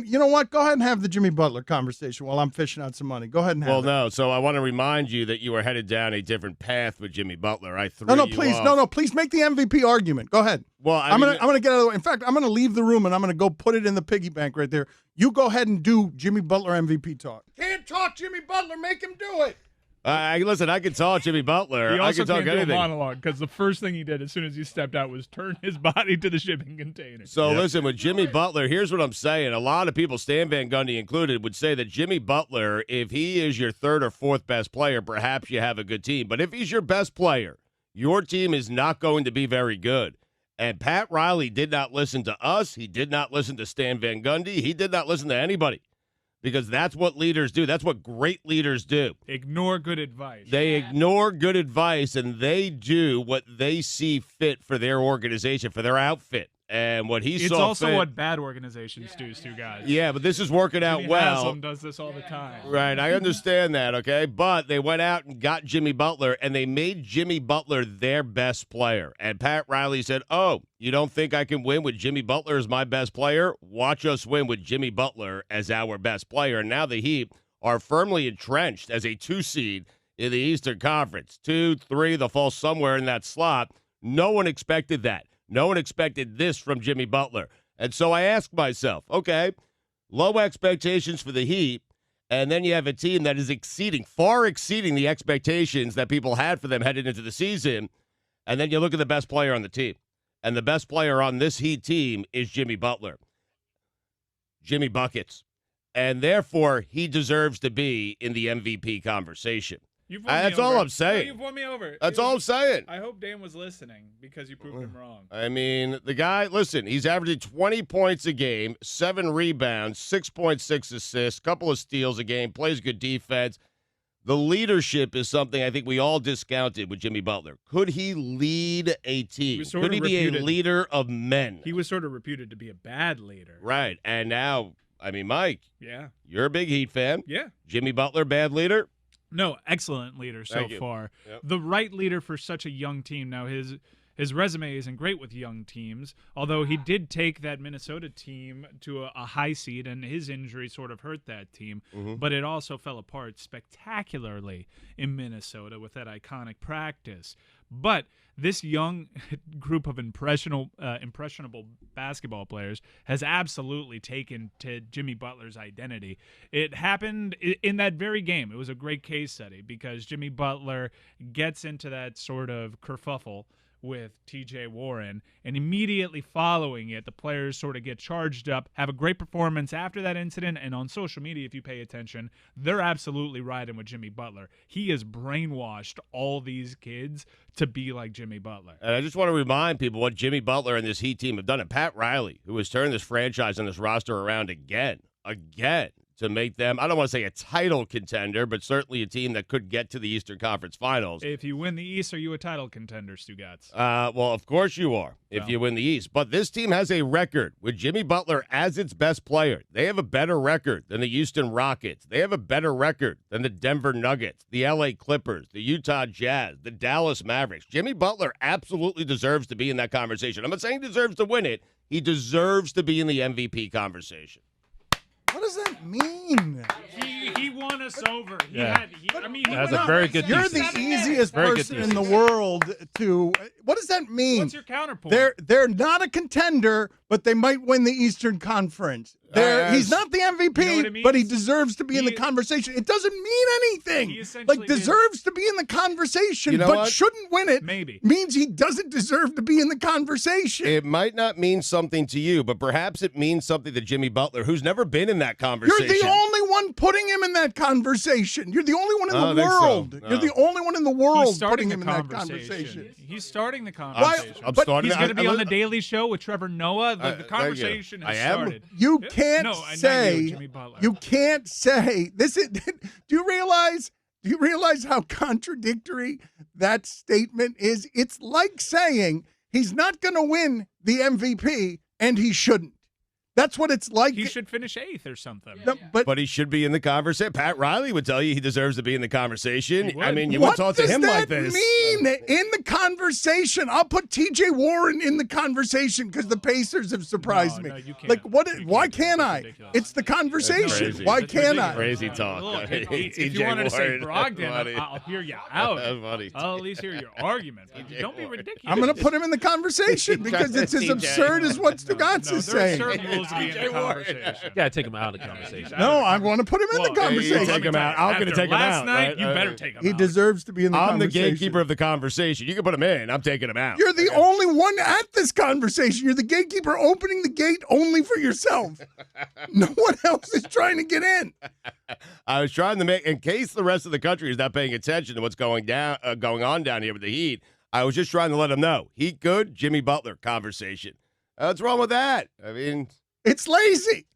You know what? Go ahead and have the Jimmy Butler conversation while I'm fishing out some money. Go ahead and have it. Well, no. So I want to remind you that you were headed down a different path with Jimmy Butler. I threw No, you please. off. No, please make the MVP argument. Go ahead. Well, I'm gonna get out of the way. In fact, I'm gonna leave the room and I'm gonna go put it in the piggy bank right there. You go ahead and do Jimmy Butler MVP talk. Can't talk Jimmy Butler. Make him do it. Listen, I can talk Jimmy Butler. He also I can talk can't do anything. a monologue because the first thing he did as soon as he stepped out was turn his body to the shipping container. So listen, with Jimmy Butler, here's what I'm saying. A lot of people, Stan Van Gundy included, would say that Jimmy Butler, if he is your third or fourth best player, perhaps you have a good team. But if he's your best player, your team is not going to be very good. And Pat Riley did not listen to us. He did not listen to Stan Van Gundy. He did not listen to anybody. Because that's what leaders do. That's what great leaders do. Ignore good advice. They ignore good advice, and they do what they see fit for their organization, for their outfit. And what he saw fit. It's also what bad organizations do, guys. Yeah, but this is working out Jimmy well. Haslam does this all the time. Right, I understand that, okay? But they went out and got Jimmy Butler, and they made Jimmy Butler their best player. And Pat Riley said, oh, you don't think I can win with Jimmy Butler as my best player? Watch us win with Jimmy Butler as our best player. And now the Heat are firmly entrenched as a 2 seed in the Eastern Conference. 2, 3, they'll fall somewhere in that slot. No one expected that. No one expected this from Jimmy Butler. And so I asked myself, okay, low expectations for the Heat, and then you have a team that is far exceeding the expectations that people had for them headed into the season, and then you look at the best player on the team. And the best player on this Heat team is Jimmy Butler. Jimmy Buckets. And therefore, he deserves to be in the MVP conversation. That's all I'm saying. No, you've won me over. That's all I'm saying. I hope Dan was listening because you proved him wrong. I mean, the guy, listen, he's averaging 20 points a game, 7 rebounds, 6.6 assists, couple of steals a game, plays good defense. The leadership is something I think we all discounted with Jimmy Butler. Could he lead a team? Could he be a leader of men? He was sort of reputed to be a bad leader. Right. And now, I mean, Mike, yeah, you're a big Heat fan. Yeah. Jimmy Butler, bad leader? No, excellent leader so far. Yep. The right leader for such a young team. Now, his resume isn't great with young teams, although he did take that Minnesota team to a high seed, and his injury sort of hurt that team. Mm-hmm. But it also fell apart spectacularly in Minnesota with that iconic practice. But this young group of impressionable basketball players has absolutely taken to Jimmy Butler's identity. It happened in that very game. It was a great case study because Jimmy Butler gets into that sort of kerfuffle with T.J. Warren, and immediately following it, the players sort of get charged up, have a great performance after that incident, and on social media, if you pay attention, they're absolutely riding with Jimmy Butler. He has brainwashed all these kids to be like Jimmy Butler. And I just want to remind people what Jimmy Butler and this Heat team have done. And Pat Riley, who has turned this franchise and this roster around again, to make them, I don't want to say a title contender, but certainly a team that could get to the Eastern Conference Finals. If you win the East, are you a title contender, Stugotz? Well, of course you are, if you win the East. But this team has a record with Jimmy Butler as its best player. They have a better record than the Houston Rockets. They have a better record than the Denver Nuggets, the L.A. Clippers, the Utah Jazz, the Dallas Mavericks. Jimmy Butler absolutely deserves to be in that conversation. I'm not saying he deserves to win it. He deserves to be in the MVP conversation. What does that mean? He won us over. That's a very good You're thesis. the easiest Very good person in thesis. the world to. What does that mean? What's your counterpoint? They're not a contender, but they might win the Eastern Conference. He's not the MVP, You know what it means? but he deserves to be in the conversation. It doesn't mean anything. He essentially deserves to be in the conversation, You know but what? shouldn't win it. Maybe. Means he doesn't deserve to be in the conversation. It might not mean something to you, but perhaps it means something to Jimmy Butler, who's never been in that conversation. You're the only one putting him in that conversation. You're the only one in I don't the think so. world. No. You're the only one in the world He's starting putting the him in that conversation. He's starting the conversation. I'm But starting. He's going to be I- on the Daily Show with Trevor Noah. The thank you. conversation has I am. started. You can't No, not say. you, Jimmy Butler. You can't say this. Is, do you realize? Do you realize how contradictory that statement is? It's like saying he's not going to win the MVP and he shouldn't. That's what it's like. He should finish 8th or something. No, But he should be in the conversation. Pat Riley would tell you he deserves to be in the conversation. would. I mean, you would talk to him like this. What does that mean? In the conversation? I'll put T.J. Warren in the conversation because the Pacers have surprised me. No, you can't. Like, You why can't. can't That's I? ridiculous. It's the conversation. crazy. Why That's can't ridiculous. I? Crazy talk. Look, if TJ you wanted to say Warren. Brogdon, I'll hear you out. That's funny. I'll at least hear your argument. But don't be ridiculous. I'm going to put him in the conversation because it's as TJ. absurd as what Stugotz is There are saying. certain rules to be in the TJ Warren. conversation. You gotta take him out of the conversation. No, I want to put him in the Well, conversation. you take him out. I'm going to After take him last out. night, right? you better take him He out. deserves to be in the I'm the conversation. gatekeeper of the conversation. You can put him in. I'm taking him out. You're the only one at this conversation. You're the gatekeeper opening the gate only for yourself. No one else is trying to get in. I was trying to make, in case the rest of the country is not paying attention to what's going on down here with the Heat, I was just trying to let them know. Heat good, Jimmy Butler conversation. What's wrong with that? I mean, It's lazy.